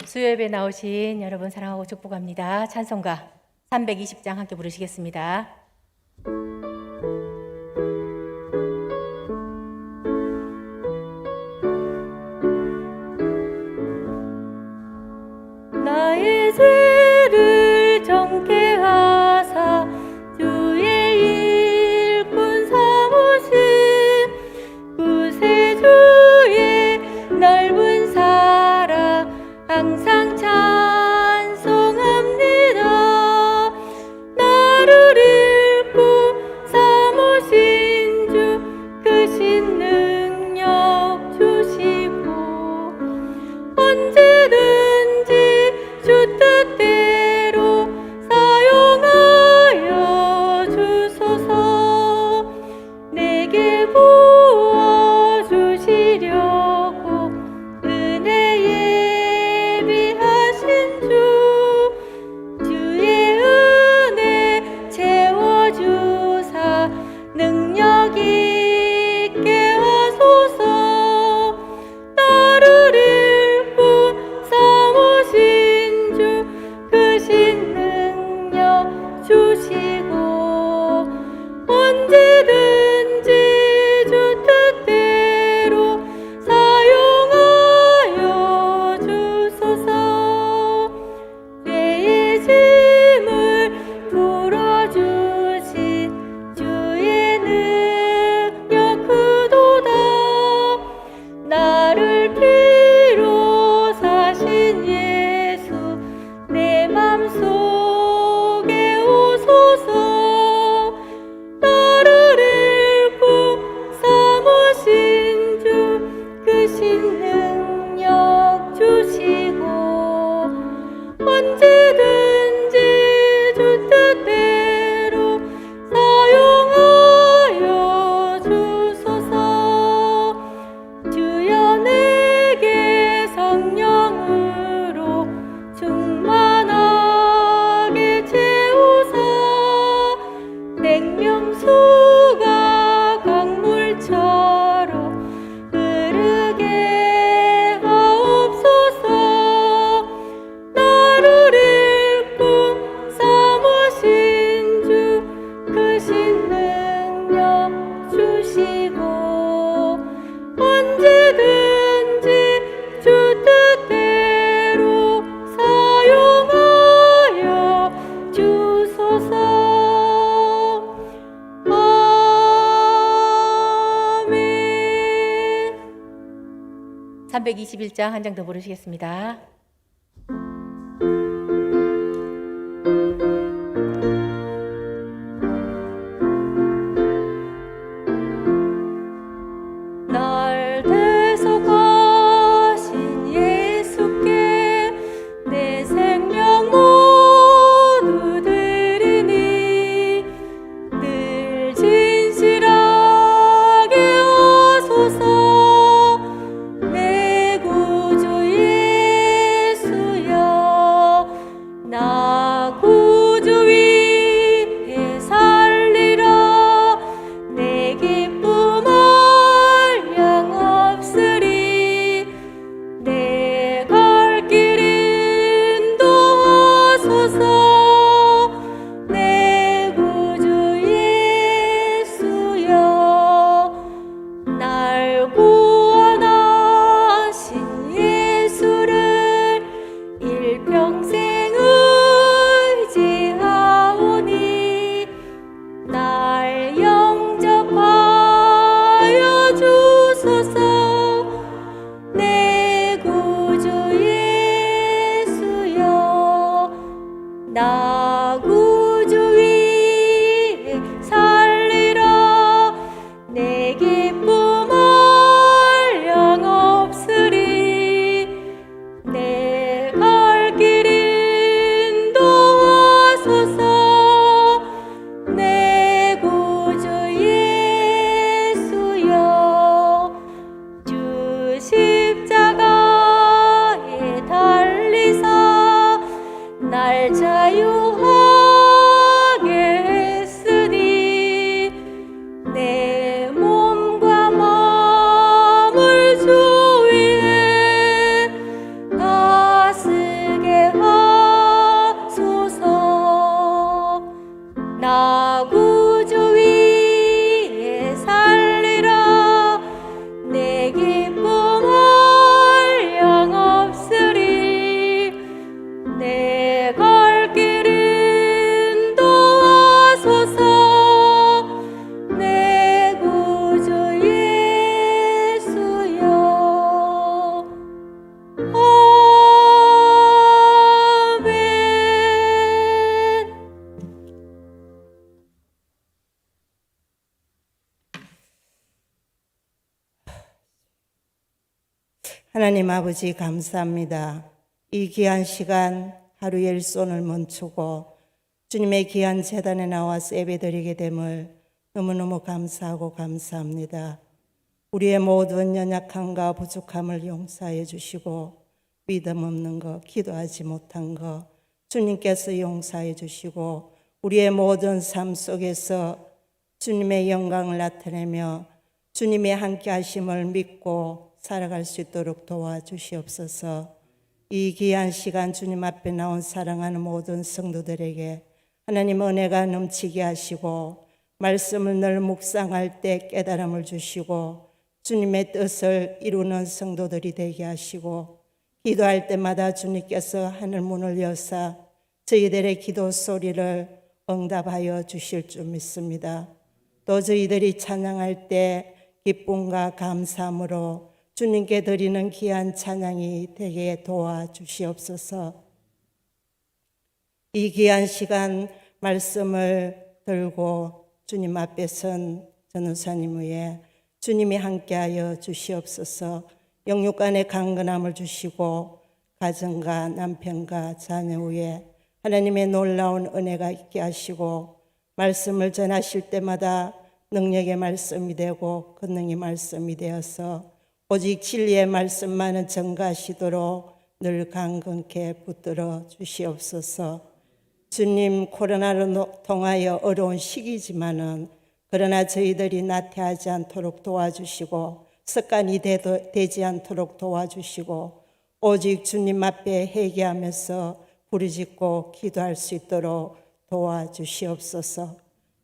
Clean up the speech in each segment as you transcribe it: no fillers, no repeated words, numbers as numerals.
수요예배 나오신 여러분 사랑하고 축복합니다. 찬송가 320장 함께 부르시겠습니다. 나의 죄를 정케 하사 주의 일꾼 삼으신 구세주의 넓은 사랑 항상 찬송합니다. 나를 일꾼 삼으신 주 크신 능력 주시고 언제든지 주 뜻대로 사용하여 주소서. 내게 부어주시려고 은혜 예비하신 주 주의 은혜 채워주사 능력 있게 하소서. 나를 일꾼 삼으신 주 크신 능력 주시고 언제든지 주 뜻대로 사용하여 주소서. 죄의 짐을 풀어주신 주의 능력 크도다. 나를 피로 사신 예수 내 맘속에 오소서. 나를 일꾼 삼으신 주 크신 능력 주시고 언제든지 주 뜻대로 사용하여 주소서. 주여 내게 성령으로 충만하게 채우사 생명수가 강물처럼 흐르게 하옵소서. 나를 일꾼 삼으신 주 크신 능력 주시고 언제든지 주 뜻대로 사용하여 주소서. 아멘. 321장 한 장 더 부르시겠습니다. 날 대속하신 예수께 내 생명 모두 드리니 늘 진실하게 하소서. 내 구주 하나님 아버지 감사합니다. 이 귀한 시간 하루의 일손을 멈추고 주님의 귀한 제단에 나와서 예배드리게 됨을 너무너무 감사하고 감사합니다. 우리의 모든 연약함과 부족함을 용서해 주시고 믿음 없는 것, 기도하지 못한 것 주님께서 용서해 주시고 우리의 모든 삶 속에서 주님의 영광을 나타내며 주님의 함께 하심을 믿고 살아갈 수 있도록 도와주시옵소서. 이 귀한 시간 주님 앞에 나온 사랑하는 모든 성도들에게 하나님 은혜가 넘치게 하시고 말씀을 늘 묵상할 때 깨달음을 주시고 주님의 뜻을 이루는 성도들이 되게 하시고 기도할 때마다 주님께서 하늘 문을 여사 저희들의 기도 소리를 응답하여 주실 줄 믿습니다. 또 저희들이 찬양할 때 기쁨과 감사함으로 주님께 드리는 귀한 찬양이 되게 도와주시옵소서. 이 귀한 시간 말씀을 들고 주님 앞에 선 전우사님 위에 주님이 함께하여 주시옵소서. 영육간의 강건함을 주시고 가정과 남편과 자녀 위에 하나님의 놀라운 은혜가 있게 하시고 말씀을 전하실 때마다 능력의 말씀이 되고 권능의 말씀이 되어서 오직 진리의 말씀만은 전가하시도록 늘 강건케 붙들어 주시옵소서. 주님, 코로나로 통하여 어려운 시기지만은 그러나 저희들이 나태하지 않도록 도와주시고 습관이 되지 않도록 도와주시고 오직 주님 앞에 회개하면서 부르짖고 기도할 수 있도록 도와주시옵소서.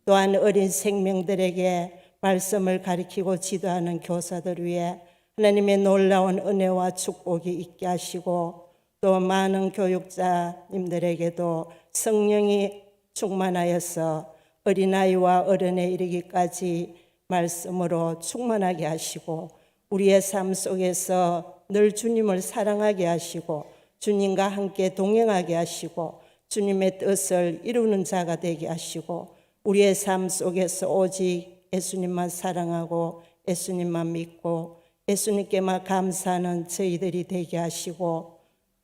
또한 어린 생명들에게 말씀을 가르치고 지도하는 교사들 위해 하나님의 놀라운 은혜와 축복이 있게 하시고 또 많은 교육자님들에게도 성령이 충만하여서 어린아이와 어른에 이르기까지 말씀으로 충만하게 하시고 우리의 삶 속에서 늘 주님을 사랑하게 하시고 주님과 함께 동행하게 하시고 주님의 뜻을 이루는 자가 되게 하시고 우리의 삶 속에서 오직 예수님만 사랑하고 예수님만 믿고 예수님께만 감사하는 저희들이 되게 하시고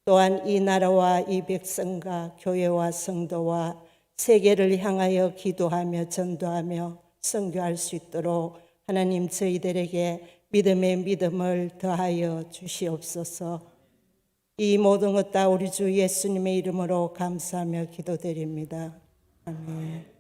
또한 이 나라와 이 백성과 교회와 성도와 세계를 향하여 기도하며 전도하며 선교할 수 있도록 하나님 저희들에게 믿음의 믿음을 더하여 주시옵소서. 이 모든 것 다 우리 주 예수님의 이름으로 감사하며 기도드립니다. 아멘.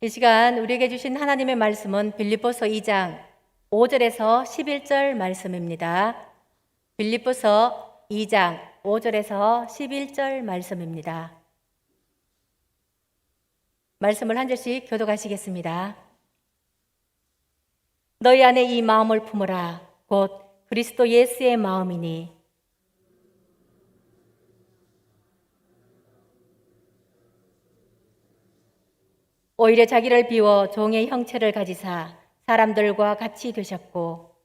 이 시간 우리에게 주신 하나님의 말씀은 빌립보서 2장 5절에서 11절 말씀입니다. 빌립보서 2장 5절에서 11절 말씀입니다. 말씀을 한 절씩 교독하시겠습니다. 너희 안에 이 마음을 품으라. 곧 그리스도 예수의 마음이니 오히려 자기를 비워 종의 형체를 가지사 사람들과 같이 되셨고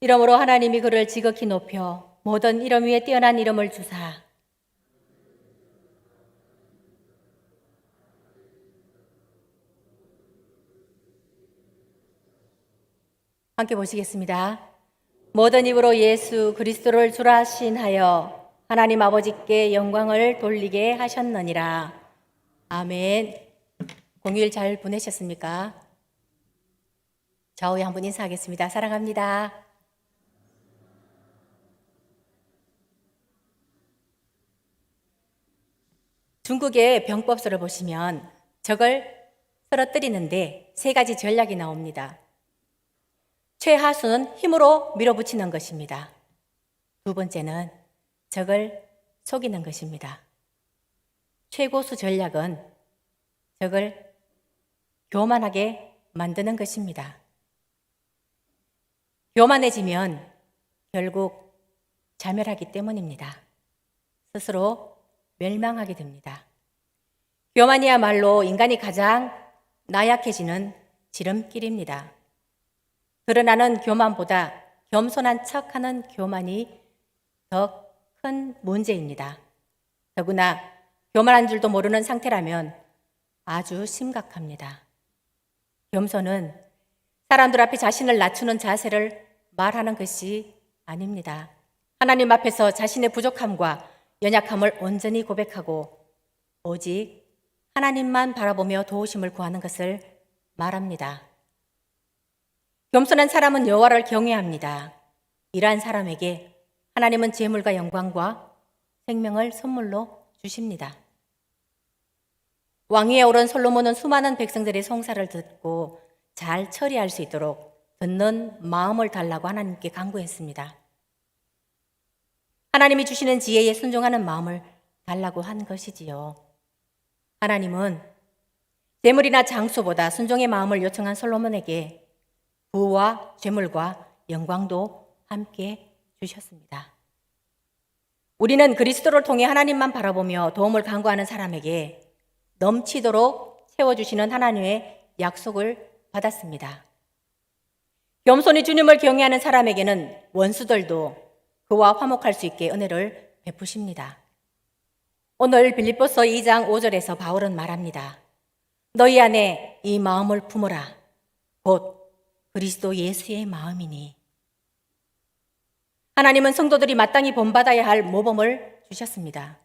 이러므로 하나님이 그를 지극히 높여 모든 이름 위에 뛰어난 이름을 주사 함께 보시겠습니다. 모든 입으로 예수 그리스도를 주라 신하여 하나님 아버지께 영광을 돌리게 하셨느니라. 아멘. 공휴일 잘 보내셨습니까? 좌우에 한번 인사하겠습니다. 사랑합니다. 중국의 병법서를 보시면 적을 쓰러뜨리는데 세 가지 전략이 나옵니다. 최하수는 힘으로 밀어붙이는 것입니다. 두 번째는 적을 속이는 것입니다. 최고수 전략은 적을 교만하게 만드는 것입니다. 교만해지면 결국 자멸하기 때문입니다. 스스로 멸망하게 됩니다. 교만이야말로 인간이 가장 나약해지는 지름길입니다. 드러나는 교만보다 겸손한 척하는 교만이 더 큰 문제입니다. 더구나 교만한 줄도 모르는 상태라면 아주 심각합니다. 겸손은 사람들 앞에 자신을 낮추는 자세를 말하는 것이 아닙니다. 하나님 앞에서 자신의 부족함과 연약함을 온전히 고백하고 오직 하나님만 바라보며 도우심을 구하는 것을 말합니다. 겸손한 사람은 여호와를 경외합니다. 이러한 사람에게 하나님은 재물과 영광과 생명을 선물로 주십니다. 왕위에 오른 솔로몬은 수많은 백성들의 송사를 듣고 잘 처리할 수 있도록 듣는 마음을 달라고 하나님께 간구했습니다. 하나님이 주시는 지혜에 순종하는 마음을 달라고 한 것이지요. 하나님은 재물이나 장수보다 순종의 마음을 요청한 솔로몬에게 부와 재물과 영광도 함께 주셨습니다. 우리는 그리스도를 통해 하나님만 바라보며 도움을 간구하는 사람에게 넘치도록 채워주시는 하나님의 약속을 받았습니다. 겸손히 주님을 경외하는 사람에게는 원수들도 그와 화목할 수 있게 은혜를 베푸십니다. 오늘 빌립보서 2장 5절에서 바울은 말합니다. 너희 안에 이 마음을 품으라. 곧 그리스도 예수의 마음이니. 하나님은 성도들이 마땅히 본받아야 할 모범을 주셨습니다.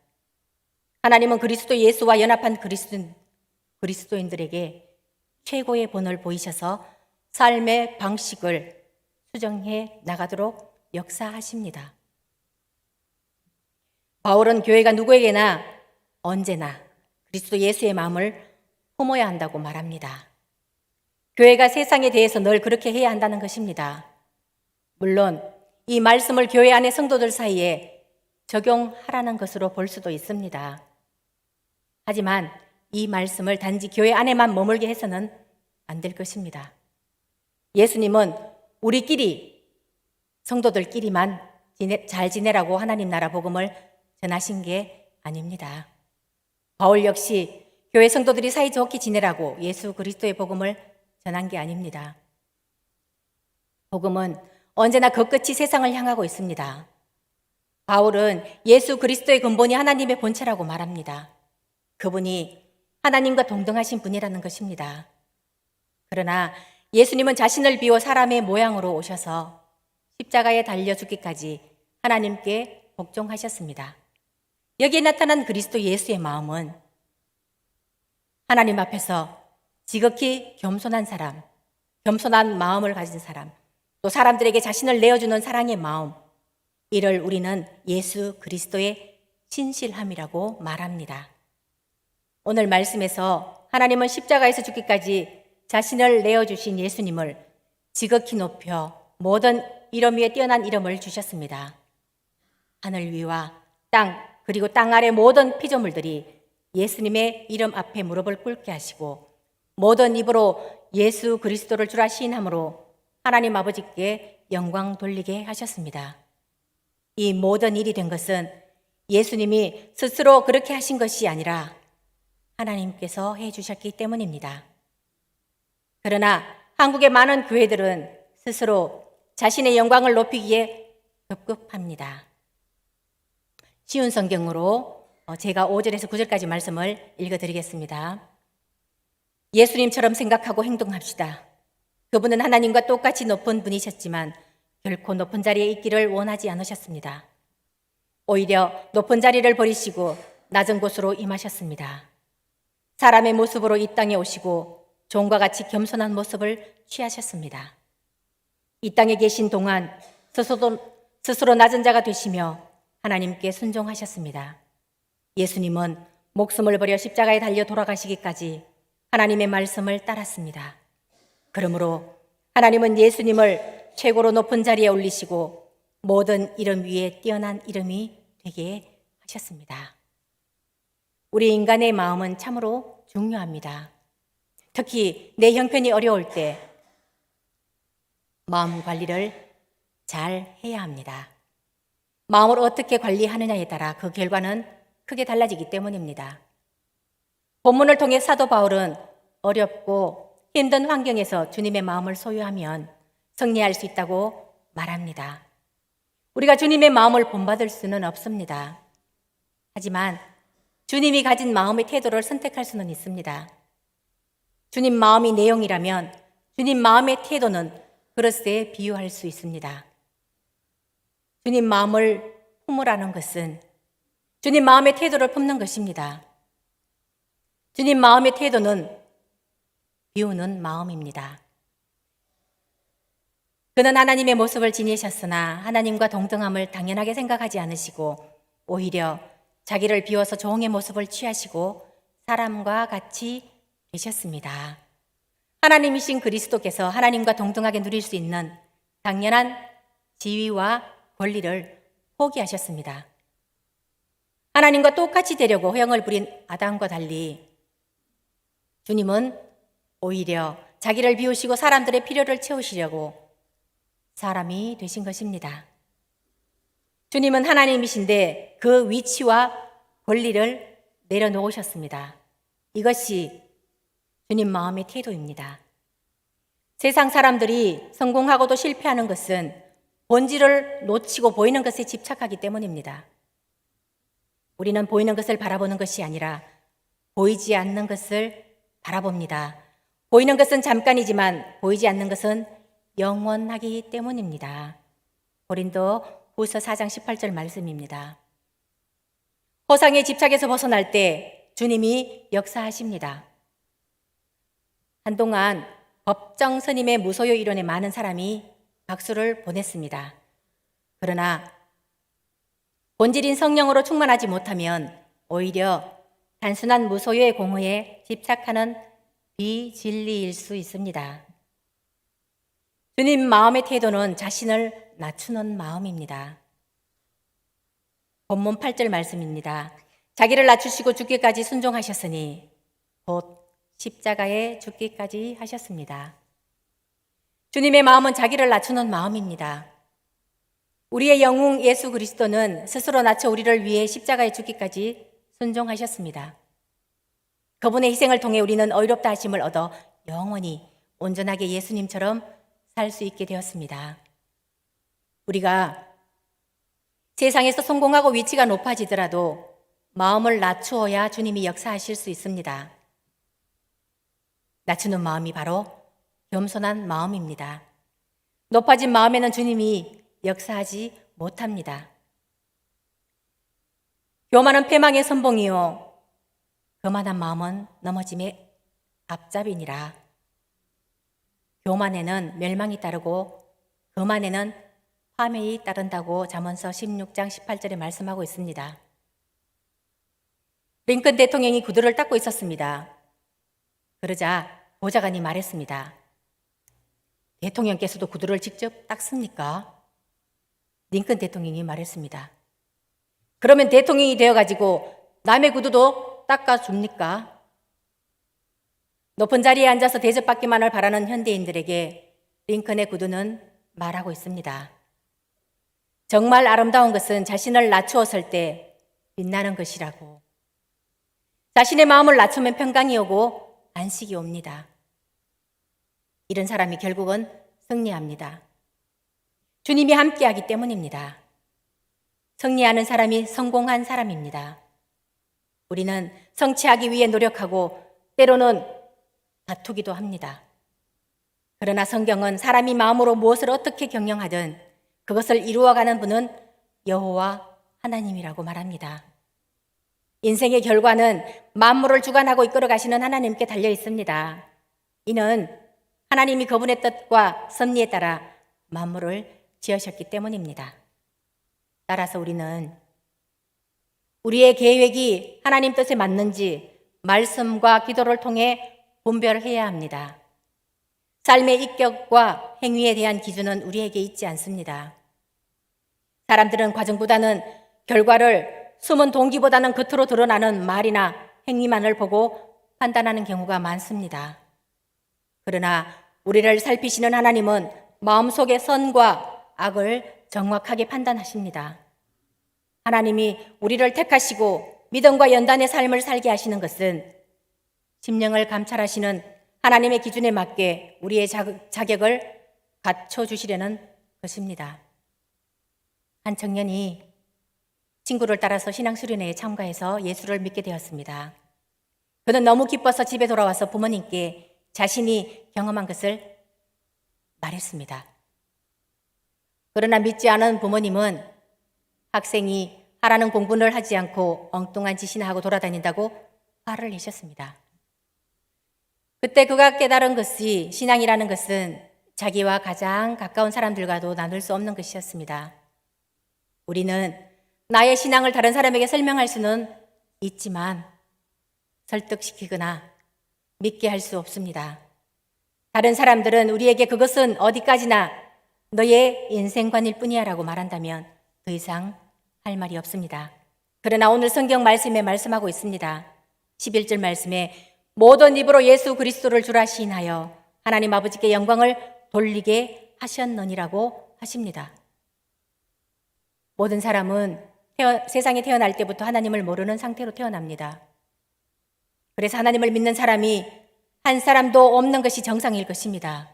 하나님은 그리스도 예수와 연합한 그리스도인들에게 최고의 본을 보이셔서 삶의 방식을 수정해 나가도록 역사하십니다. 바울은 교회가 누구에게나 언제나 그리스도 예수의 마음을 품어야 한다고 말합니다. 교회가 세상에 대해서 늘 그렇게 해야 한다는 것입니다. 물론 이 말씀을 교회 안의 성도들 사이에 적용하라는 것으로 볼 수도 있습니다. 하지만 이 말씀을 단지 교회 안에만 머물게 해서는 안 될 것입니다. 예수님은 우리끼리, 성도들끼리만 잘 지내라고 하나님 나라 복음을 전하신 게 아닙니다. 바울 역시 교회 성도들이 사이좋게 지내라고 예수 그리스도의 복음을 전한 게 아닙니다. 복음은 언제나 끝끝이 세상을 향하고 있습니다. 바울은 예수 그리스도의 근본이 하나님의 본체라고 말합니다. 그분이 하나님과 동등하신 분이라는 것입니다. 그러나 예수님은 자신을 비워 사람의 모양으로 오셔서 십자가에 달려 죽기까지 하나님께 복종하셨습니다. 여기에 나타난 그리스도 예수의 마음은 하나님 앞에서 지극히 겸손한 사람, 겸손한 마음을 가진 사람, 또 사람들에게 자신을 내어주는 사랑의 마음, 이를 우리는 예수 그리스도의 신실함이라고 말합니다. 오늘 말씀에서 하나님은 십자가에서 죽기까지 자신을 내어주신 예수님을 지극히 높여 모든 이름 위에 뛰어난 이름을 주셨습니다. 하늘 위와 땅 그리고 땅 아래 모든 피조물들이 예수님의 이름 앞에 무릎을 꿇게 하시고 모든 입으로 예수 그리스도를 주라 시인함으로 하나님 아버지께 영광 돌리게 하셨습니다. 이 모든 일이 된 것은 예수님이 스스로 그렇게 하신 것이 아니라 하나님께서 해주셨기 때문입니다. 그러나 한국의 많은 교회들은 스스로 자신의 영광을 높이기에 급급합니다. 쉬운 성경으로 제가 5절에서 9절까지 말씀을 읽어드리겠습니다. 예수님처럼 생각하고 행동합시다. 그분은 하나님과 똑같이 높은 분이셨지만 결코 높은 자리에 있기를 원하지 않으셨습니다. 오히려 높은 자리를 버리시고 낮은 곳으로 임하셨습니다. 사람의 모습으로 이 땅에 오시고 종과 같이 겸손한 모습을 취하셨습니다. 이 땅에 계신 동안 스스로 낮은 자가 되시며 하나님께 순종하셨습니다. 예수님은 목숨을 버려 십자가에 달려 돌아가시기까지 하나님의 말씀을 따랐습니다. 그러므로 하나님은 예수님을 최고로 높은 자리에 올리시고 모든 이름 위에 뛰어난 이름이 되게 하셨습니다. 우리 인간의 마음은 참으로 중요합니다. 특히 내 형편이 어려울 때 마음 관리를 잘 해야 합니다. 마음을 어떻게 관리하느냐에 따라 그 결과는 크게 달라지기 때문입니다. 본문을 통해 사도 바울은 어렵고 힘든 환경에서 주님의 마음을 소유하면 승리할 수 있다고 말합니다. 우리가 주님의 마음을 본받을 수는 없습니다. 하지만 주님이 가진 마음의 태도를 선택할 수는 있습니다. 주님 마음이 내용이라면 주님 마음의 태도는 그릇에 비유할 수 있습니다. 주님 마음을 품으라는 것은 주님 마음의 태도를 품는 것입니다. 주님 마음의 태도는 비우는 마음입니다. 그는 하나님의 모습을 지니셨으나 하나님과 동등함을 당연하게 생각하지 않으시고 오히려 자기를 비워서 종의 모습을 취하시고 사람과 같이 계셨습니다. 하나님이신 그리스도께서 하나님과 동등하게 누릴 수 있는 당연한 지위와 권리를 포기하셨습니다. 하나님과 똑같이 되려고 허영을 부린 아담과 달리 주님은 오히려 자기를 비우시고 사람들의 필요를 채우시려고 사람이 되신 것입니다. 주님은 하나님이신데 그 위치와 권리를 내려놓으셨습니다. 이것이 주님 마음의 태도입니다. 세상 사람들이 성공하고도 실패하는 것은 본질을 놓치고 보이는 것에 집착하기 때문입니다. 우리는 보이는 것을 바라보는 것이 아니라 보이지 않는 것을 바라봅니다. 보이는 것은 잠깐이지만 보이지 않는 것은 영원하기 때문입니다. 고린도 후서 4장 18절 말씀입니다. 허상의 집착에서 벗어날 때 주님이 역사하십니다. 한동안 법정 스님의 무소유 이론에 많은 사람이 박수를 보냈습니다. 그러나 본질인 성령으로 충만하지 못하면 오히려 단순한 무소유의 공허에 집착하는 비진리일 수 있습니다. 주님 마음의 태도는 자신을 낮추는 마음입니다. 본문 8절 말씀입니다. 자기를 낮추시고 죽기까지 순종하셨으니 곧 십자가에 죽기까지 하셨습니다. 주님의 마음은 자기를 낮추는 마음입니다. 우리의 영웅 예수 그리스도는 스스로 낮춰 우리를 위해 십자가에 죽기까지 순종하셨습니다. 그분의 희생을 통해 우리는 의롭다 하심을 얻어 영원히 온전하게 예수님처럼 살 수 있게 되었습니다. 우리가 세상에서 성공하고 위치가 높아지더라도 마음을 낮추어야 주님이 역사하실 수 있습니다. 낮추는 마음이 바로 겸손한 마음입니다. 높아진 마음에는 주님이 역사하지 못합니다. 교만은 패망의 선봉이요 거만한 마음은 넘어짐의 앞잡이니라. 교만에는 멸망이 따르고 거만에는 파멸이 따른다고 잠언서 16장 18절에 말씀하고 있습니다. 링컨 대통령이 구두를 닦고 있었습니다. 그러자 보좌관이 말했습니다. 대통령께서도 구두를 직접 닦습니까? 링컨 대통령이 말했습니다. 그러면 대통령이 되어가지고 남의 구두도 닦아줍니까? 높은 자리에 앉아서 대접받기만을 바라는 현대인들에게 링컨의 구두는 말하고 있습니다. 정말 아름다운 것은 자신을 낮추었을 때 빛나는 것이라고. 자신의 마음을 낮추면 평강이 오고 안식이 옵니다. 이런 사람이 결국은 승리합니다. 주님이 함께하기 때문입니다. 승리하는 사람이 성공한 사람입니다. 우리는 성취하기 위해 노력하고 때로는 다투기도 합니다. 그러나 성경은 사람이 마음으로 무엇을 어떻게 경영하든 그것을 이루어가는 분은 여호와 하나님이라고 말합니다. 인생의 결과는 만물을 주관하고 이끌어가시는 하나님께 달려 있습니다. 이는 하나님이 그분의 뜻과 섭리에 따라 만물을 지으셨기 때문입니다. 따라서 우리는 우리의 계획이 하나님 뜻에 맞는지 말씀과 기도를 통해 분별해야 합니다. 삶의 인격과 행위에 대한 기준은 우리에게 있지 않습니다. 사람들은 과정보다는 결과를 숨은 동기보다는 겉으로 드러나는 말이나 행위만을 보고 판단하는 경우가 많습니다. 그러나 우리를 살피시는 하나님은 마음속의 선과 악을 정확하게 판단하십니다. 하나님이 우리를 택하시고 믿음과 연단의 삶을 살게 하시는 것은 심령을 감찰하시는 하나님의 기준에 맞게 우리의 자격을 갖춰주시려는 것입니다. 한 청년이 친구를 따라서 신앙수련회에 참가해서 예수를 믿게 되었습니다. 그는 너무 기뻐서 집에 돌아와서 부모님께 자신이 경험한 것을 말했습니다. 그러나 믿지 않은 부모님은 학생이 하라는 공부를 하지 않고 엉뚱한 짓이나 하고 돌아다닌다고 화를 내셨습니다. 그때 그가 깨달은 것이 신앙이라는 것은 자기와 가장 가까운 사람들과도 나눌 수 없는 것이었습니다. 우리는 나의 신앙을 다른 사람에게 설명할 수는 있지만 설득시키거나 믿게 할 수 없습니다. 다른 사람들은 우리에게 그것은 어디까지나 너의 인생관일 뿐이야 라고 말한다면 더 이상 할 말이 없습니다. 그러나 오늘 성경 말씀에 말씀하고 있습니다. 11절 말씀에 모든 입으로 예수 그리스도를 주라 시인하여 하나님 아버지께 영광을 돌리게 하셨느니라고 하십니다. 모든 사람은 세상에 태어날 때부터 하나님을 모르는 상태로 태어납니다. 그래서 하나님을 믿는 사람이 한 사람도 없는 것이 정상일 것입니다.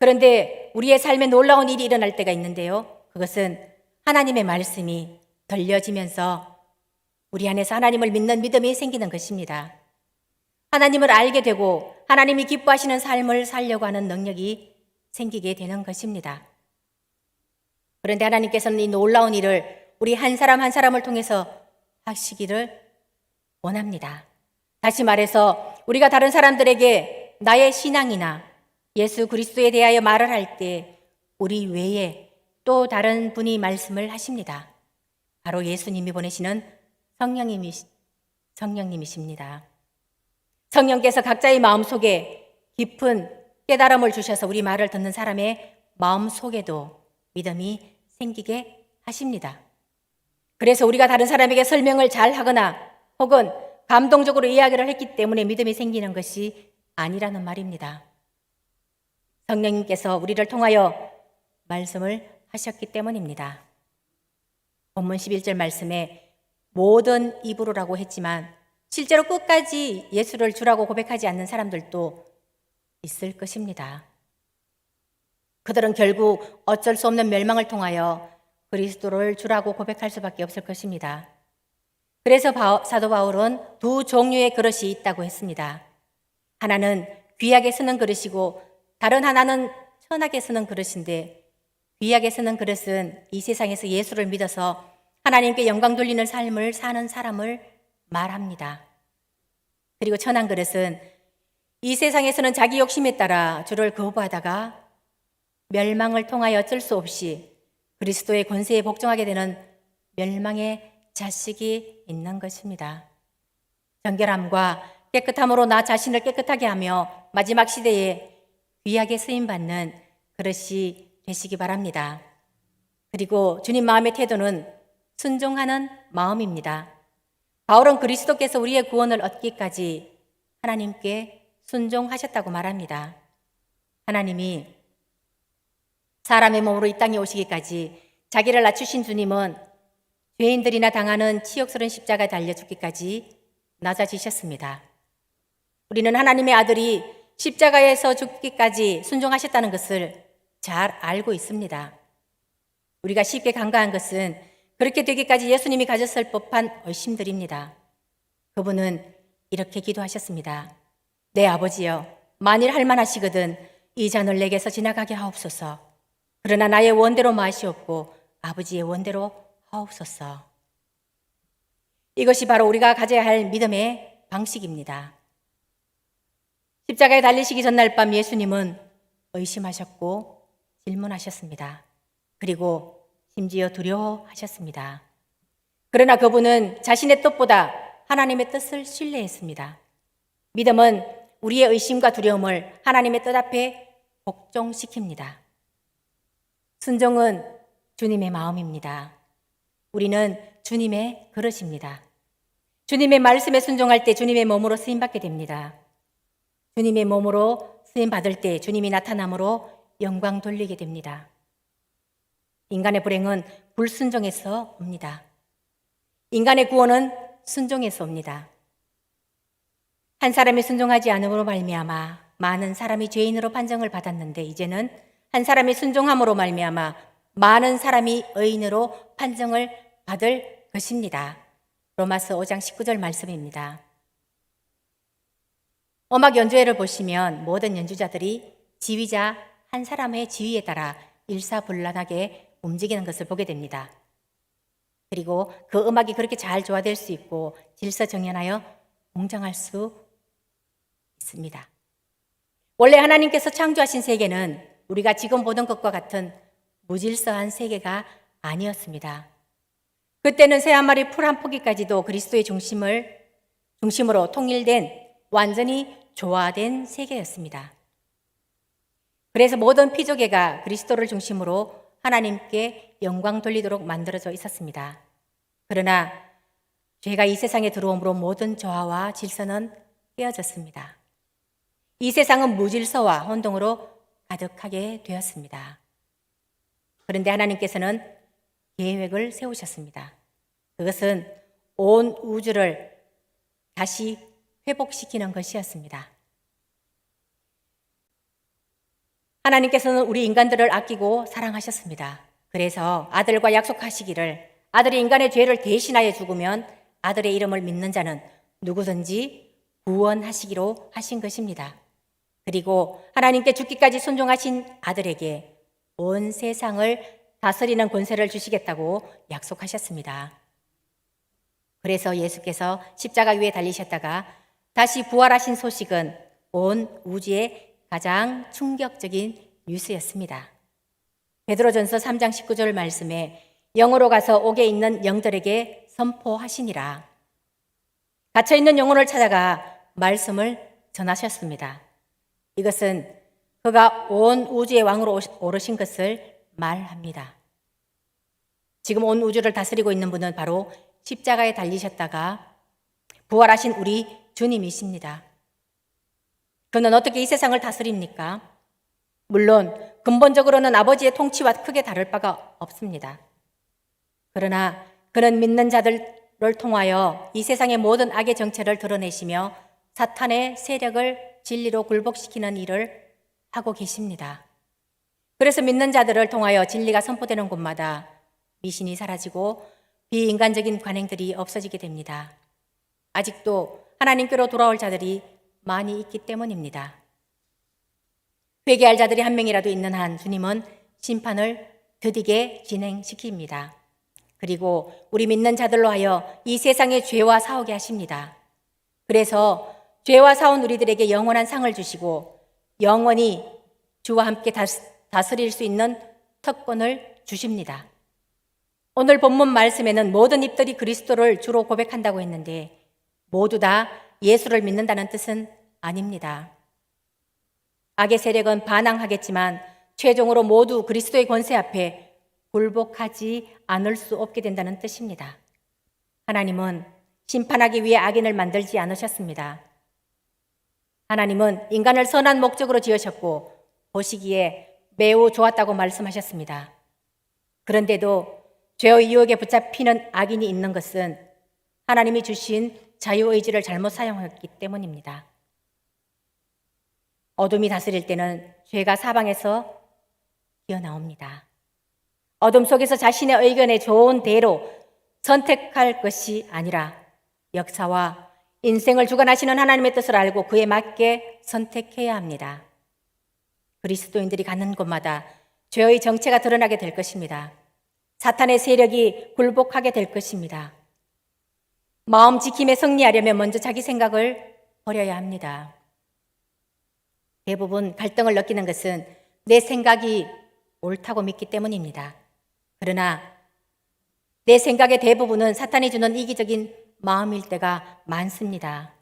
그런데 우리의 삶에 놀라운 일이 일어날 때가 있는데요. 그것은 하나님의 말씀이 들려지면서 우리 안에서 하나님을 믿는 믿음이 생기는 것입니다. 하나님을 알게 되고 하나님이 기뻐하시는 삶을 살려고 하는 능력이 생기게 되는 것입니다. 그런데 하나님께서는 이 놀라운 일을 우리 한 사람 한 사람을 통해서 하시기를 원합니다. 다시 말해서 우리가 다른 사람들에게 나의 신앙이나 예수 그리스도에 대하여 말을 할 때 우리 외에 또 다른 분이 말씀을 하십니다. 바로 예수님이 보내시는 성령님이십니다. 성령께서 각자의 마음속에 깊은 깨달음을 주셔서 우리 말을 듣는 사람의 마음속에도 믿음이 생기게 하십니다. 그래서 우리가 다른 사람에게 설명을 잘 하거나 혹은 감동적으로 이야기를 했기 때문에 믿음이 생기는 것이 아니라는 말입니다. 성령님께서 우리를 통하여 말씀을 하셨기 때문입니다. 본문 11절 말씀에 모든 입으로라고 했지만 실제로 끝까지 예수를 주라고 고백하지 않는 사람들도 있을 것입니다. 그들은 결국 어쩔 수 없는 멸망을 통하여 그리스도를 주라고 고백할 수밖에 없을 것입니다. 그래서 사도 바울은 두 종류의 그릇이 있다고 했습니다. 하나는 귀하게 쓰는 그릇이고 다른 하나는 천하게 쓰는 그릇인데 귀하게 쓰는 그릇은 이 세상에서 예수를 믿어서 하나님께 영광 돌리는 삶을 사는 사람을 말합니다. 그리고 천한 그릇은 이 세상에서는 자기 욕심에 따라 주를 거부하다가 멸망을 통하여 어쩔 수 없이 그리스도의 권세에 복종하게 되는 멸망의 자식이 있는 것입니다. 정결함과 깨끗함으로 나 자신을 깨끗하게 하며 마지막 시대에 귀하게 쓰임받는 그릇이 되시기 바랍니다. 그리고 주님 마음의 태도는 순종하는 마음입니다. 바울은 그리스도께서 우리의 구원을 얻기까지 하나님께 순종하셨다고 말합니다. 하나님이 사람의 몸으로 이 땅에 오시기까지 자기를 낮추신 주님은 죄인들이나 당하는 치욕스러운 십자가에 달려 죽기까지 낮아지셨습니다. 우리는 하나님의 아들이 십자가에서 죽기까지 순종하셨다는 것을 잘 알고 있습니다. 우리가 쉽게 간과한 것은 그렇게 되기까지 예수님이 가졌을 법한 의심들입니다. 그분은 이렇게 기도하셨습니다. 내 아버지여, 만일 할만하시거든 이 잔을 내게서 지나가게 하옵소서. 그러나 나의 원대로 마시옵고 아버지의 원대로 하옵소서. 이것이 바로 우리가 가져야 할 믿음의 방식입니다. 십자가에 달리시기 전날 밤 예수님은 의심하셨고 질문하셨습니다. 그리고 심지어 두려워하셨습니다. 그러나 그분은 자신의 뜻보다 하나님의 뜻을 신뢰했습니다. 믿음은 우리의 의심과 두려움을 하나님의 뜻 앞에 복종시킵니다. 순종은 주님의 마음입니다. 우리는 주님의 그릇입니다. 주님의 말씀에 순종할 때 주님의 몸으로 쓰임받게 됩니다. 주님의 몸으로 쓰임받을 때 주님이 나타남으로 영광 돌리게 됩니다. 인간의 불행은 불순종에서 옵니다. 인간의 구원은 순종에서 옵니다. 한 사람이 순종하지 않음으로 말미암아 많은 사람이 죄인으로 판정을 받았는데 이제는 한 사람이 순종함으로 말미암아 많은 사람이 의인으로 판정을 받을 것입니다. 로마서 5장 19절 말씀입니다. 음악 연주회를 보시면 모든 연주자들이 지휘자 한 사람의 지휘에 따라 일사불란하게 움직이는 것을 보게 됩니다. 그리고 그 음악이 그렇게 잘 조화될 수 있고 질서정연하여 웅장할 수 있습니다. 원래 하나님께서 창조하신 세계는 우리가 지금 보던 것과 같은 무질서한 세계가 아니었습니다. 그때는 새 한 마리 풀 한 포기까지도 그리스도의 중심으로 통일된 완전히 조화된 세계였습니다. 그래서 모든 피조계가 그리스도를 중심으로 하나님께 영광 돌리도록 만들어져 있었습니다. 그러나 죄가 이 세상에 들어옴으로 모든 조화와 질서는 깨어졌습니다. 이 세상은 무질서와 혼동으로 가득하게 되었습니다. 그런데 하나님께서는 계획을 세우셨습니다. 그것은 온 우주를 다시 회복시키는 것이었습니다. 하나님께서는 우리 인간들을 아끼고 사랑하셨습니다. 그래서 아들과 약속하시기를 아들이 인간의 죄를 대신하여 죽으면 아들의 이름을 믿는 자는 누구든지 구원하시기로 하신 것입니다. 그리고 하나님께 죽기까지 순종하신 아들에게 온 세상을 다스리는 권세를 주시겠다고 약속하셨습니다. 그래서 예수께서 십자가 위에 달리셨다가 다시 부활하신 소식은 온 우주의 가장 충격적인 뉴스였습니다. 베드로전서 3장 19절 말씀에 영으로 가서 옥에 있는 영들에게 선포하시니라. 갇혀있는 영혼을 찾아가 말씀을 전하셨습니다. 이것은 그가 온 우주의 왕으로 오르신 것을 말합니다. 지금 온 우주를 다스리고 있는 분은 바로 십자가에 달리셨다가 부활하신 우리 주님이십니다. 그는 어떻게 이 세상을 다스립니까? 물론 근본적으로는 아버지의 통치와 크게 다를 바가 없습니다. 그러나 그는 믿는 자들을 통하여 이 세상의 모든 악의 정체를 드러내시며 사탄의 세력을 진리로 굴복시키는 일을 하고 계십니다. 그래서 믿는 자들을 통하여 진리가 선포되는 곳마다 미신이 사라지고 비인간적인 관행들이 없어지게 됩니다. 아직도 하나님께로 돌아올 자들이 많이 있기 때문입니다. 회개할 자들이 한 명이라도 있는 한 주님은 심판을 더디게 진행시킵니다. 그리고 우리 믿는 자들로 하여 이 세상의 죄와 싸우게 하십니다. 그래서 죄와 싸운 우리들에게 영원한 상을 주시고 영원히 주와 함께 다스릴 수 있는 특권을 주십니다. 오늘 본문 말씀에는 모든 입들이 그리스도를 주로 고백한다고 했는데 모두 다 예수를 믿는다는 뜻은 아닙니다. 악의 세력은 반항하겠지만 최종으로 모두 그리스도의 권세 앞에 굴복하지 않을 수 없게 된다는 뜻입니다. 하나님은 심판하기 위해 악인을 만들지 않으셨습니다. 하나님은 인간을 선한 목적으로 지으셨고 보시기에 매우 좋았다고 말씀하셨습니다. 그런데도 죄의 유혹에 붙잡히는 악인이 있는 것은 하나님이 주신 자유의지를 잘못 사용했기 때문입니다. 어둠이 다스릴 때는 죄가 사방에서 기어나옵니다. 어둠 속에서 자신의 의견에 좋은 대로 선택할 것이 아니라 역사와 인생을 주관하시는 하나님의 뜻을 알고 그에 맞게 선택해야 합니다. 그리스도인들이 가는 곳마다 죄의 정체가 드러나게 될 것입니다. 사탄의 세력이 굴복하게 될 것입니다. 마음 지킴에 승리하려면 먼저 자기 생각을 버려야 합니다. 대부분 갈등을 느끼는 것은 내 생각이 옳다고 믿기 때문입니다. 그러나 내 생각의 대부분은 사탄이 주는 이기적인 마음일 때가 많습니다.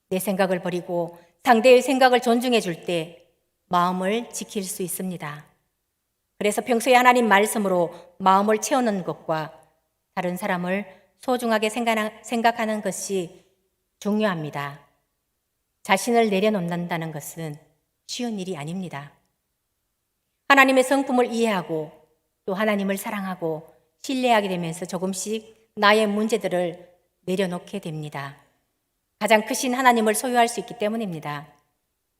내 생각을 버리고 상대의 생각을 존중해 줄 때 마음을 지킬 수 있습니다. 그래서 평소에 하나님 말씀으로 마음을 채우는 것과 다른 사람을 소중하게 생각하는 것이 중요합니다. 자신을 내려놓는다는 것은 쉬운 일이 아닙니다. 하나님의 성품을 이해하고 또 하나님을 사랑하고 신뢰하게 되면서 조금씩 나의 문제들을 내려놓게 됩니다. 가장 크신 하나님을 소유할 수 있기 때문입니다.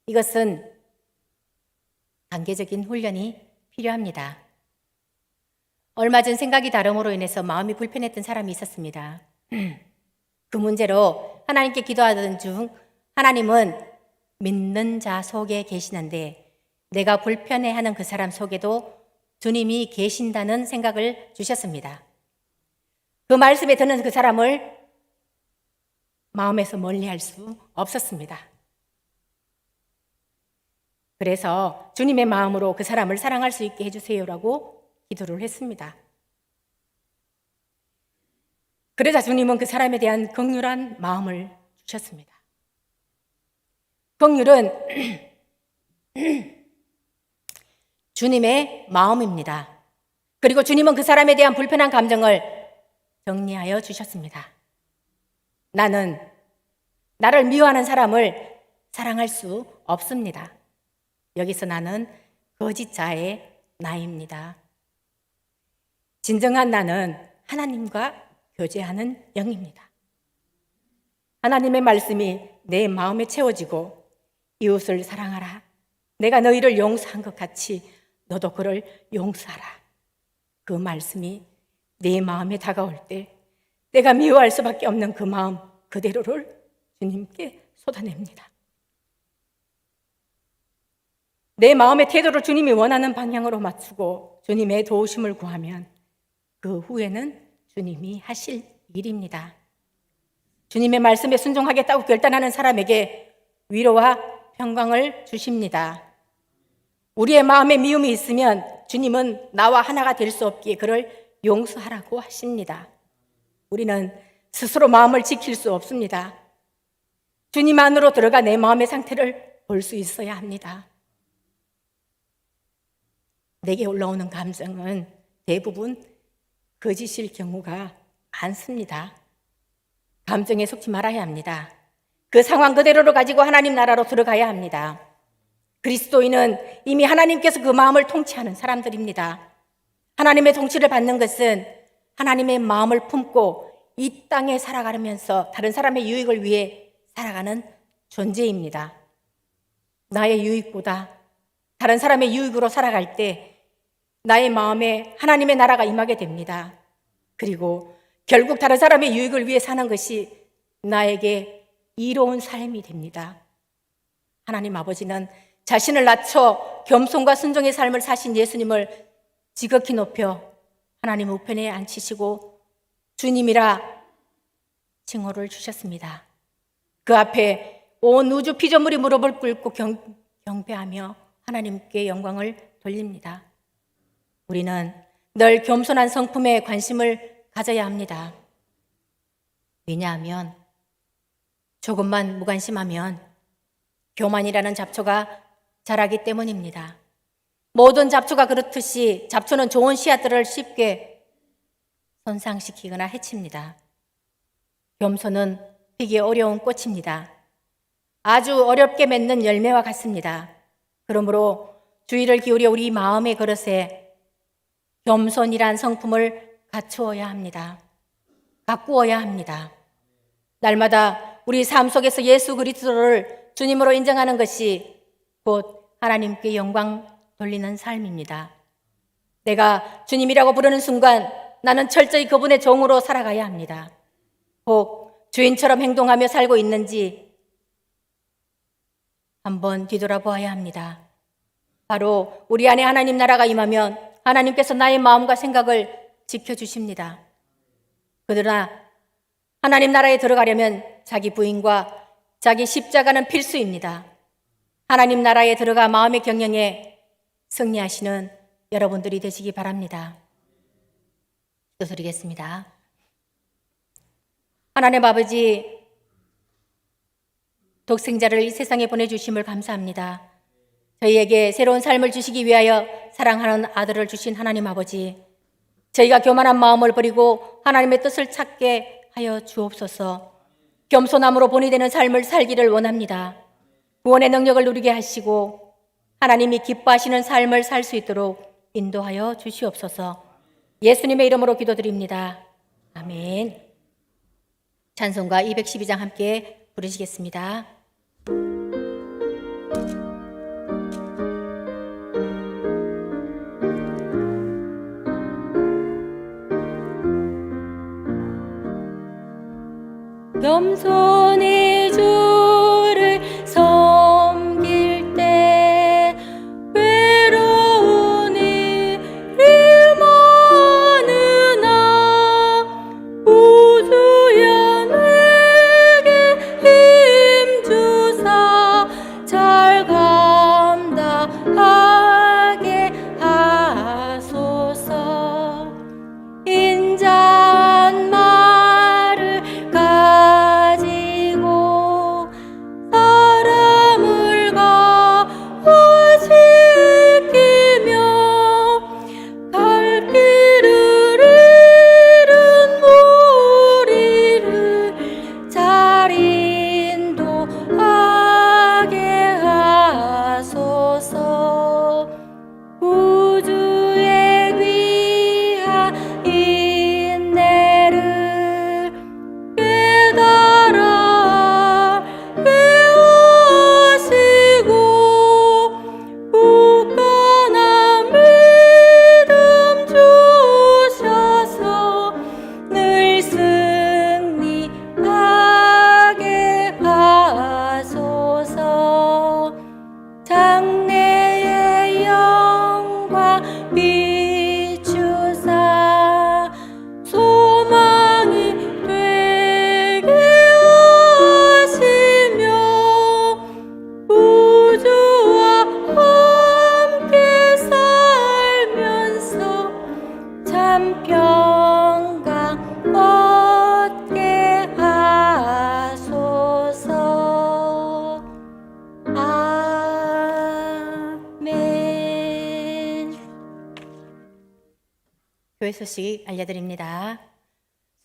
이것은 단계적인 훈련이 필요합니다. 얼마 전 생각이 다름으로 인해서 마음이 불편했던 사람이 있었습니다. 그 문제로 하나님께 기도하던 중 하나님은 믿는 자 속에 계시는데 내가 불편해하는 그 사람 속에도 주님이 계신다는 생각을 주셨습니다. 그 말씀에 드는 그 사람을 마음에서 멀리할 수 없었습니다. 그래서 주님의 마음으로 그 사람을 사랑할 수 있게 해주세요라고 기도를 했습니다. 그러자 주님은 그 사람에 대한 긍휼한 마음을 주셨습니다. 긍휼은 주님의 마음입니다. 그리고 주님은 그 사람에 대한 불편한 감정을 정리하여 주셨습니다. 나는 나를 미워하는 사람을 사랑할 수 없습니다. 여기서 나는 거짓자의 나입니다. 진정한 나는 하나님과 교제하는 영입니다. 하나님의 말씀이 내 마음에 채워지고 이웃을 사랑하라. 내가 너희를 용서한 것 같이 너도 그를 용서하라. 그 말씀이 내 마음에 다가올 때 내가 미워할 수밖에 없는 그 마음 그대로를 주님께 쏟아냅니다. 내 마음의 태도를 주님이 원하는 방향으로 맞추고 주님의 도우심을 구하면 그 후에는 주님이 하실 일입니다. 주님의 말씀에 순종하겠다고 결단하는 사람에게 위로와 평강을 주십니다. 우리의 마음에 미움이 있으면 주님은 나와 하나가 될 수 없기에 그를 용서하라고 하십니다. 우리는 스스로 마음을 지킬 수 없습니다. 주님 안으로 들어가 내 마음의 상태를 볼 수 있어야 합니다. 내게 올라오는 감정은 대부분 거짓일 경우가 많습니다. 감정에 속지 말아야 합니다. 그 상황 그대로를 가지고 하나님 나라로 들어가야 합니다. 그리스도인은 이미 하나님께서 그 마음을 통치하는 사람들입니다. 하나님의 통치를 받는 것은 하나님의 마음을 품고 이 땅에 살아가면서 다른 사람의 유익을 위해 살아가는 존재입니다. 나의 유익보다 다른 사람의 유익으로 살아갈 때 나의 마음에 하나님의 나라가 임하게 됩니다. 그리고 결국 다른 사람의 유익을 위해 사는 것이 나에게 이로운 삶이 됩니다. 하나님 아버지는 자신을 낮춰 겸손과 순종의 삶을 사신 예수님을 지극히 높여 하나님 우편에 앉히시고 주님이라 칭호를 주셨습니다. 그 앞에 온 우주 피조물이 무릎을 꿇고 경배하며 하나님께 영광을 돌립니다. 우리는 늘 겸손한 성품에 관심을 가져야 합니다. 왜냐하면 조금만 무관심하면 교만이라는 잡초가 자라기 때문입니다. 모든 잡초가 그렇듯이 잡초는 좋은 씨앗들을 쉽게 손상시키거나 해칩니다. 겸손은 피기 어려운 꽃입니다. 아주 어렵게 맺는 열매와 같습니다. 그러므로 주의를 기울여 우리 마음의 그릇에 겸손이란 성품을 갖추어야 합니다. 가꾸어야 합니다. 날마다 우리 삶 속에서 예수 그리스도를 주님으로 인정하는 것이 곧 하나님께 영광 돌리는 삶입니다. 내가 주님이라고 부르는 순간 나는 철저히 그분의 종으로 살아가야 합니다. 혹 주인처럼 행동하며 살고 있는지 한번 뒤돌아보아야 합니다. 바로 우리 안에 하나님 나라가 임하면 하나님께서 나의 마음과 생각을 지켜주십니다. 그러나 하나님 나라에 들어가려면 자기 부인과 자기 십자가는 필수입니다. 하나님 나라에 들어가 마음의 경영에 승리하시는 여러분들이 되시기 바랍니다. 기도드리겠습니다. 하나님 아버지, 독생자를 이 세상에 보내주심을 감사합니다. 저희에게 새로운 삶을 주시기 위하여 사랑하는 아들을 주신 하나님 아버지, 저희가 교만한 마음을 버리고 하나님의 뜻을 찾게 하여 주옵소서. 겸손함으로 본이 되는 삶을 살기를 원합니다. 구원의 능력을 누리게 하시고 하나님이 기뻐하시는 삶을 살 수 있도록 인도하여 주시옵소서. 예수님의 이름으로 기도드립니다. 아멘. 찬송가 212장 함께 부르시겠습니다. 겸손히 주를 섬길 때 외로운 일이 많으나 우주야 내게 힘 주사 잘 감당하게 하소서. 인자한 말을 가지고 사람을 강화시키며 갈 길을 잃은 무리를 잘 인도하게 하소서. 우주의 귀한 인내를 깨달아 배우시고 굳건한 믿음 주셔서 늘 승리하게 하소서. 장래의 영광 비추사 소망이 되게 하시며 우주와 함께 살면서 참 평강 얻게 하소서. 아멘. 교회 소식 알려드립니다.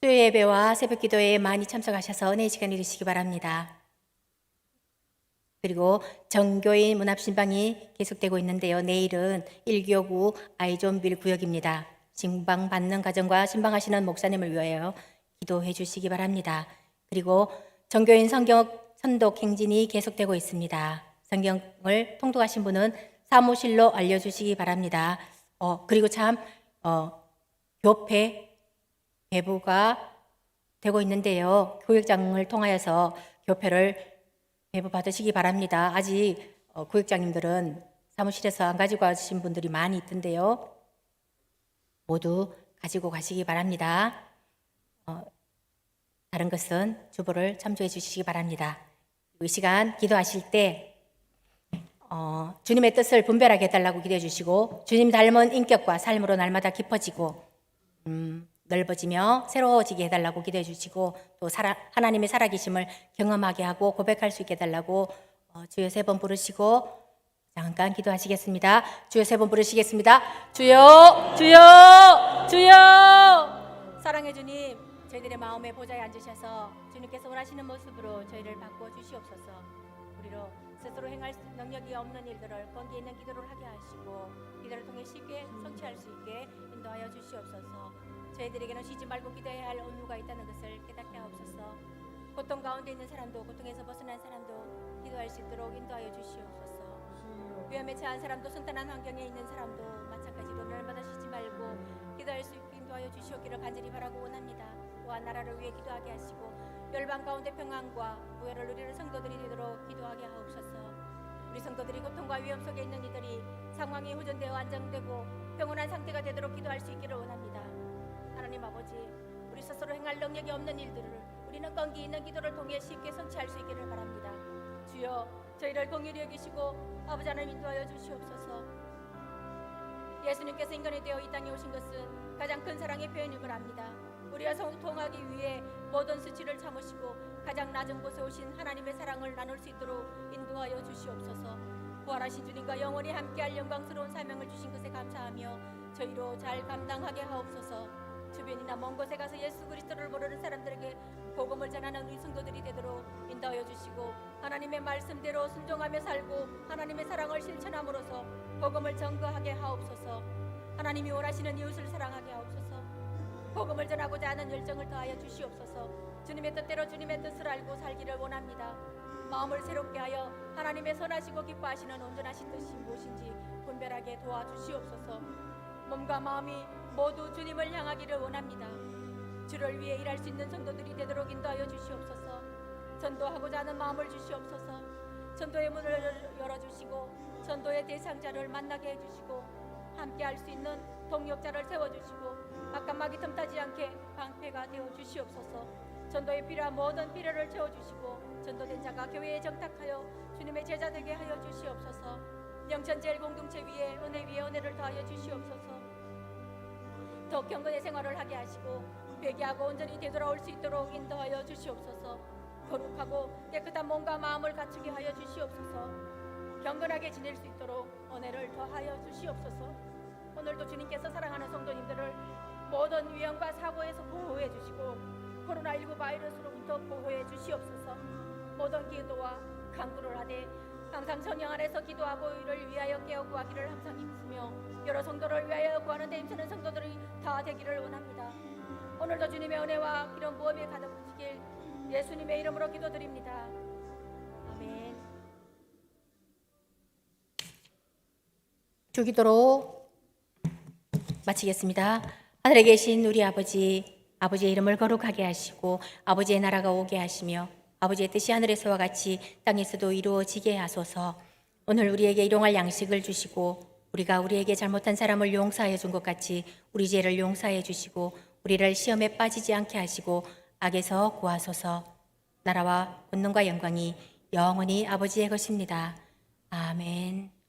수요 예배와 새벽 기도에 많이 참석하셔서 은혜의 시간 이루시기 바랍니다. 그리고 정교인 문합신방이 계속되고 있는데요. 내일은 1교구 아이존빌 구역입니다. 신방받는 가정과 신방하시는 목사님을 위하여 기도해 주시기 바랍니다. 그리고 정교인 성경 선독 행진이 계속되고 있습니다. 성경을 통독하신 분은 사무실로 알려주시기 바랍니다. 그리고 교회 배부가 되고 있는데요. 교육장을 통하여서 교표를 배부 받으시기 바랍니다. 아직 교육장님들은 사무실에서 안 가지고 가신 분들이 많이 있던데요. 모두 가지고 가시기 바랍니다. 다른 것은 주보를 참조해 주시기 바랍니다. 이 시간 기도하실 때 주님의 뜻을 분별하게 해달라고 기도해 주시고 주님 닮은 인격과 삶으로 날마다 깊어지고 넓어지며 새로워지게 해달라고 기도해 주시고 또 하나님의 살아계심을 경험하게 하고 고백할 수 있게 해달라고 주여 3번 부르시고 잠깐 기도하시겠습니다. 주여 3번 부르시겠습니다. 주여 주여 주여. 사랑해 주님, 저희들의 마음의 보좌에 앉으셔서 주님께서 원하시는 모습으로 저희를 바꿔주시옵소서. 우리로 스스로 행할 능력이 없는 일들을 건기 있는 기도를 하게 하시고 기도를 통해 쉽게 성취할 수 있게 인도하여 주시옵소서. 저희들에게는 쉬지 말고 기도해야 할 의무가 있다는 것을 깨닫게 하옵소서. 고통 가운데 있는 사람도 고통에서 벗어난 사람도 기도할 수 있도록 인도하여 주시옵소서. 위험에 처한 사람도 순탄한 환경에 있는 사람도 마찬가지로 날마다 쉬지 말고 기도할 수 있게 인도하여 주시옵기를 간절히 바라고 원합니다. 또한 나라를 위해 기도하게 하시고 열방 가운데 평안과 무효를 누리는 성도들이 되도록 기도하게 하옵소서. 우리 성도들이 고통과 위험 속에 있는 이들이 상황이 호전되어 안정되고 평온한 상태가 되도록 기도할 수 있기를 원합니다. 하나님 아버지, 우리 스스로 행할 능력이 없는 일들을 우리는 건기 있는 기도를 통해 쉽게 성취할 수 있기를 바랍니다. 주여, 저희를 긍휼히 여기시고 아버지 하나님 인도하여 주시옵소서. 예수님께서 인간이 되어 이 땅에 오신 것은 가장 큰 사랑의 표현임을 압니다. 우리와 소통하기 위해 모든 수치를 참으시고 가장 낮은 곳에 오신 하나님의 사랑을 나눌 수 있도록 인도하여 주시옵소서. 부활하신 주님과 영원히 함께할 영광스러운 사명을 주신 것에 감사하며 저희로 잘 감당하게 하옵소서. 주변이나 먼 곳에 가서 예수 그리스도를 모르는 사람들에게 복음을 전하는 우리 성도들이 되도록 인도하여 주시고 하나님의 말씀대로 순종하며 살고 하나님의 사랑을 실천함으로써 복음을 전거하게 하옵소서. 하나님이 원하시는 이웃을 사랑하게 하옵소서. 복음을 전하고자 하는 열정을 더하여 주시옵소서. 주님의 뜻대로 주님의 뜻을 알고 살기를 원합니다. 마음을 새롭게 하여 하나님의 선하시고 기뻐하시는 온전하신 뜻이 무엇인지 분별하게 도와주시옵소서. 몸과 마음이 모두 주님을 향하기를 원합니다. 주를 위해 일할 수 있는 성도들이 되도록 인도하여 주시옵소서. 전도하고자 하는 마음을 주시옵소서. 전도의 문을 열어주시고 전도의 대상자를 만나게 해주시고 함께 할 수 있는 동역자를 세워주시고 막간막이 틈타지 않게 방패가 되어 주시옵소서. 전도에 필요한 모든 필요를 채워주시고 전도된 자가 교회에 정탁하여 주님의 제자 되게 하여 주시옵소서. 영천제일 공동체 위에 은혜를 더하여 주시옵소서. 더 경건의 생활을 하게 하시고 회개하고 온전히 되돌아올 수 있도록 인도하여 주시옵소서. 거룩하고 깨끗한 몸과 마음을 갖추게 하여 주시옵소서. 경건하게 지낼 수 있도록 은혜를 더하여 주시옵소서. 오늘도 주님께서 사랑하는 성도님들을 모든 위험과 사고에서 보호해 주시고 코로나19 바이러스로부터 보호해 주시옵소서. 모든 기도와 간구를 하되 항상 성령 안에서 기도하고 이를 위하여 깨어 구하기를 항상 힘쓰며 여러 성도를 위하여 구하는 데 힘쓰는 성도들이 다 되기를 원합니다. 오늘도 주님의 은혜와 기름 부음이 가득하시길 예수님의 이름으로 기도드립니다. 아멘. 주기도로 마치겠습니다. 하늘에 계신 우리 아버지, 아버지의 이름을 거룩하게 하시고 아버지의 나라가 오게 하시며 아버지의 뜻이 하늘에서와 같이 땅에서도 이루어지게 하소서. 오늘 우리에게 일용할 양식을 주시고 우리가 우리에게 잘못한 사람을 용서하여 준 것 같이 우리 죄를 용서해 주시고 우리를 시험에 빠지지 않게 하시고 악에서 구하소서. 나라와 권능과 영광이 영원히 아버지의 것입니다. 아멘.